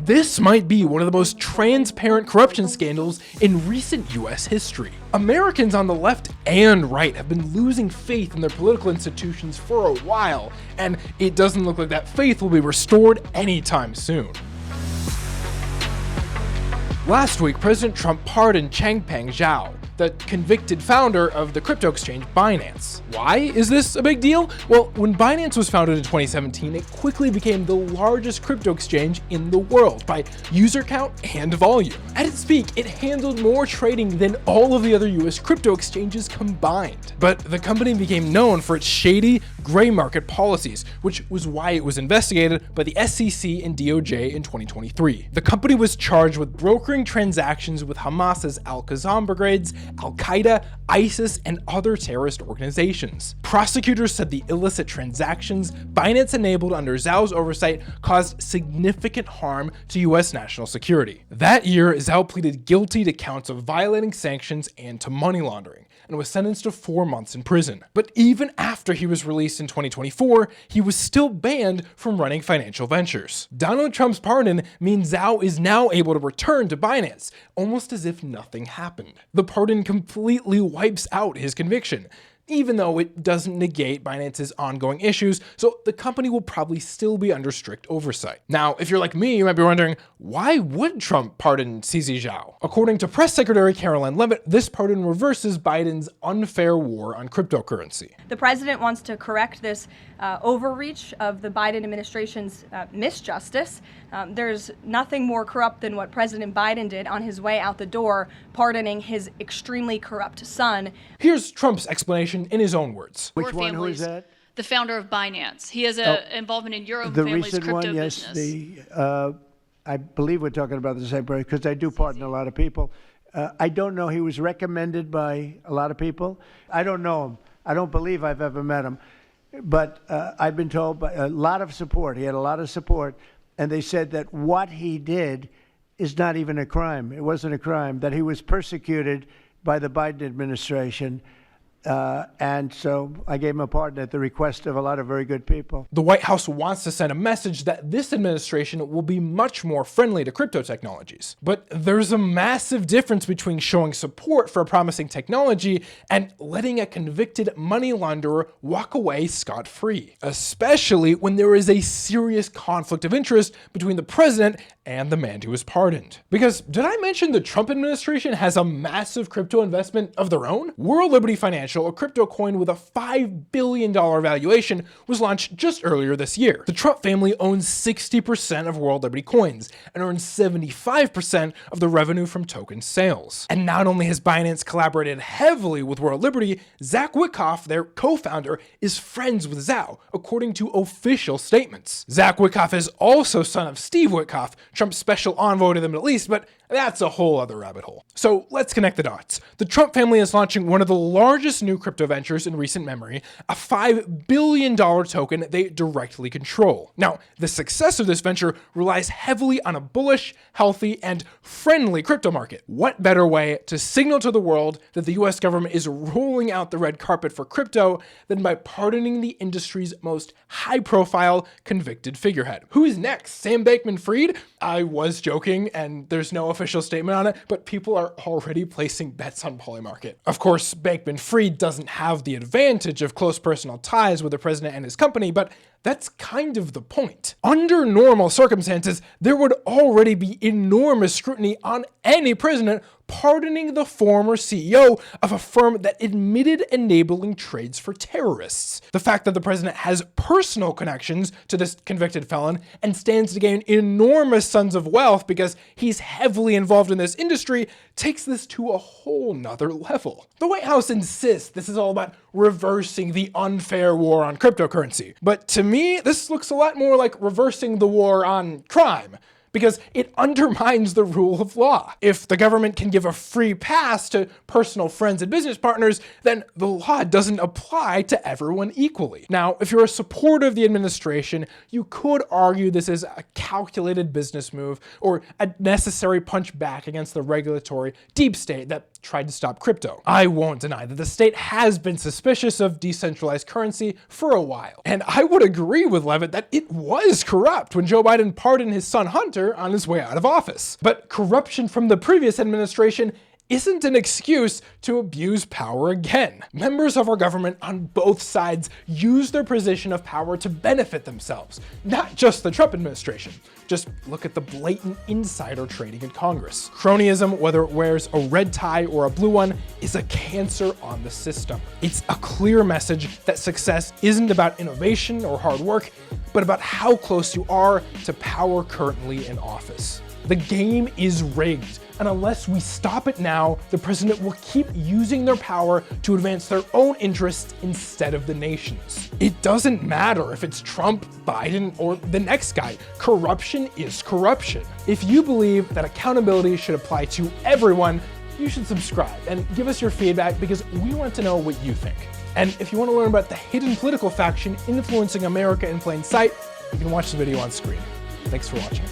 This might be one of the most transparent corruption scandals in recent US history. Americans on the left and right have been losing faith in their political institutions for a while, and it doesn't look like that faith will be restored anytime soon. Last week, President Trump pardoned Changpeng Zhao, the convicted founder of the crypto exchange Binance. Why is this a big deal? Well, when Binance was founded in 2017, it quickly became the largest crypto exchange in the world by user count and volume. At its peak, it handled more trading than all of the other US crypto exchanges combined. But the company became known for its shady, gray market policies, which was why it was investigated by the SEC and DOJ in 2023. The company was charged with brokering transactions with Hamas's Al-Qassam brigades, Al-Qaeda, ISIS, and other terrorist organizations. Prosecutors said the illicit transactions Binance enabled under Zhao's oversight caused significant harm to US national security. That year, Zhao pleaded guilty to counts of violating sanctions and to money laundering, and was sentenced to 4 months in prison. But even after he was released in 2024, he was still banned from running financial ventures. Donald Trump's pardon means Zhao is now able to return to Binance, almost as if nothing happened. The pardon completely wipes out his conviction, even though it doesn't negate Binance's ongoing issues, so the company will probably still be under strict oversight. Now, if you're like me, you might be wondering, why would Trump pardon CZ Zhao? According to Press Secretary Caroline Leavitt, this pardon reverses Biden's unfair war on cryptocurrency. The president wants to correct this overreach of the Biden administration's misjustice. There's nothing more corrupt than what President Biden did on his way out the door, pardoning his extremely corrupt son. Here's Trump's explanation in his own words. Which one? Who is that? The founder of Binance. He has an involvement in your own family's crypto business. Yes, I believe we're talking about the same person, because I do pardon a lot of people. I don't know. He was recommended by a lot of people. I don't know him. I don't believe I've ever met him. But I've been told by a lot of support. He had a lot of support. And they said that what he did is not even a crime. It wasn't a crime, that he was persecuted by the Biden administration. And so I gave him a pardon at the request of a lot of very good people. The White House wants to send a message that this administration will be much more friendly to crypto technologies. But there's a massive difference between showing support for a promising technology and letting a convicted money launderer walk away scot-free, especially when there is a serious conflict of interest between the president and the man who was pardoned. Because did I mention the Trump administration has a massive crypto investment of their own? World Liberty Financial, a crypto coin with a $5 billion valuation, was launched just earlier this year. The Trump family owns 60% of World Liberty coins and earns 75% of the revenue from token sales. And not only has Binance collaborated heavily with World Liberty, Zach Witkoff, their co-founder, is friends with Zhao, according to official statements. Zach Witkoff is also son of Steve Witkoff, Trump's special envoy to the Middle East, but that's a whole other rabbit hole. So let's connect the dots. The Trump family is launching one of the largest new crypto ventures in recent memory, a $5 billion token they directly control. Now, the success of this venture relies heavily on a bullish, healthy, and friendly crypto market. What better way to signal to the world that the US government is rolling out the red carpet for crypto than by pardoning the industry's most high-profile convicted figurehead? Who's next? Sam Bankman-Fried? I was joking, and there's no official statement on it, but people are already placing bets on Polymarket. Of course, Bankman-Fried doesn't have the advantage of close personal ties with the president and his company, but that's kind of the point. Under normal circumstances, there would already be enormous scrutiny on any president pardoning the former CEO of a firm that admitted enabling trades for terrorists. The fact that the president has personal connections to this convicted felon and stands to gain enormous sums of wealth because he's heavily involved in this industry takes this to a whole nother level. The White House insists this is all about reversing the unfair war on cryptocurrency. But to me, this looks a lot more like reversing the war on crime, because it undermines the rule of law. If the government can give a free pass to personal friends and business partners, then the law doesn't apply to everyone equally. Now, if you're a supporter of the administration, you could argue this is a calculated business move or a necessary punch back against the regulatory deep state that tried to stop crypto. I won't deny that the state has been suspicious of decentralized currency for a while. And I would agree with Levitt that it was corrupt when Joe Biden pardoned his son Hunter on his way out of office. But corruption from the previous administration isn't an excuse to abuse power again. Members of our government on both sides use their position of power to benefit themselves, not just the Trump administration. Just look at the blatant insider trading in Congress. Cronyism, whether it wears a red tie or a blue one, is a cancer on the system. It's a clear message that success isn't about innovation or hard work, but about how close you are to power currently in office. The game is rigged, and unless we stop it now, the president will keep using their power to advance their own interests instead of the nation's. It doesn't matter if it's Trump, Biden, or the next guy. Corruption is corruption. If you believe that accountability should apply to everyone, you should subscribe and give us your feedback because we want to know what you think. And if you want to learn about the hidden political faction influencing America in plain sight, you can watch the video on screen. Thanks for watching.